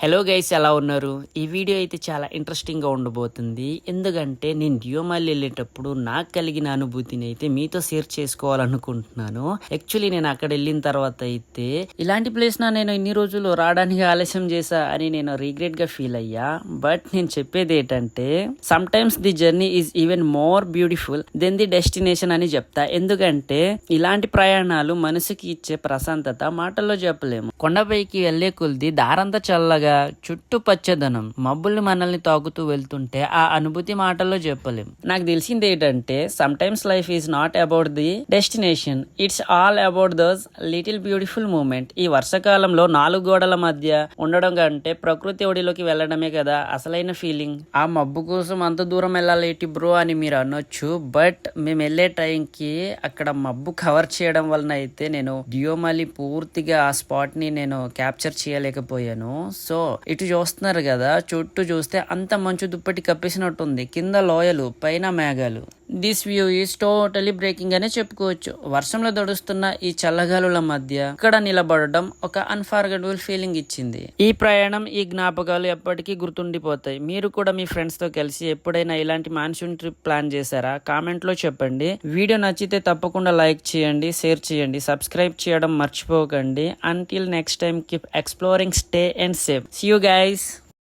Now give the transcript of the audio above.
Hello guys, ఎలా ఉన్నారు? ఈ వీడియో అయితే చాలా ఇంట్రెస్టింగ్గా ఉండబోతుంది. ఎందుకంటే నేను డియోమాలి వెళ్ళేటప్పుడు నాకు కలిగిన అనుభూతిని అయితే మీతో షేర్ చేసుకోవాలనుకుంటున్నాను. యాక్చువల్లీ నేను అక్కడ వెళ్ళిన తర్వాత అయితే ఇలాంటి ప్లేస్ నేను ఇన్ని రోజులు రావడానికి ఆలస్యం చేశా అని నేను రిగ్రెట్ గా ఫీల్ అయ్యా. బట్ నేను చెప్పేది ఏంటంటే sometimes the journey is even more beautiful than the destination అని చెప్తా. ఎందుకంటే ఇలాంటి ప్రయాణాలు మనసుకి ఇచ్చే ప్రశాంతత మాటల్లో చెప్పలేము. కొండపైకి వెళ్లే కొద్ది దారంతా చల్లగా, చుట్టూ పచ్చదనం, మబ్బుల్ని మనల్ని తాకుతూ వెళ్తుంటే ఆ అనుభూతి మాటల్లో చెప్పలేం. నాకు తెలిసింది ఏంటంటే sometimes life is not about the destination, it's all about those little beautiful moment. ఈ వర్షాకాలంలో 4 గోడల మధ్య ఉండడం కంటే ప్రకృతి ఒడిలోకి వెళ్ళడమే కదా అసలైన ఫీలింగ్. ఆ మబ్బు కోసం అంత దూరం వెళ్ళాలేటి బ్రో అని మీరు అనొచ్చు. బట్ మేము వెళ్ళే టైంకి అక్కడ మబ్బు కవర్ చేయడం వలన అయితే నేను డియోమాలి పూర్తిగా ఆ స్పాట్ ని నేను క్యాప్చర్ చేయలేకపోయాను. సో ఇటు చూస్తున్నారు కదా, చుట్టూ చూస్తే అంత మంచు దుప్పటి కప్పేసినట్టుంది. కింద లోయలు, పైన మేఘాలు. This view is totally breaking అనే చెప్పుకోవచ్చు. వర్షంలో దడుస్తున్న ఈ చల్లగాలుల మధ్య ఇక్కడ నిలబడడం ఒక అన్ఫర్గెటబుల్ ఫీలింగ్ ఇచ్చింది. ఈ ప్రయాణం, ఈ జ్ఞాపకాలు ఎప్పటికీ గుర్తుండిపోతాయి. మీరు కూడా మీ ఫ్రెండ్స్ తో కలిసి ఎప్పుడైనా ఇలాంటి మాన్సూన్ ట్రిప్ ప్లాన్ చేశారా? కామెంట్ లో చెప్పండి. వీడియో నచ్చితే తప్పకుండా లైక్ చేయండి, షేర్ చేయండి, సబ్స్క్రైబ్ చేయడం మర్చిపోకండి. Until next time, keep exploring, stay and safe. See you guys.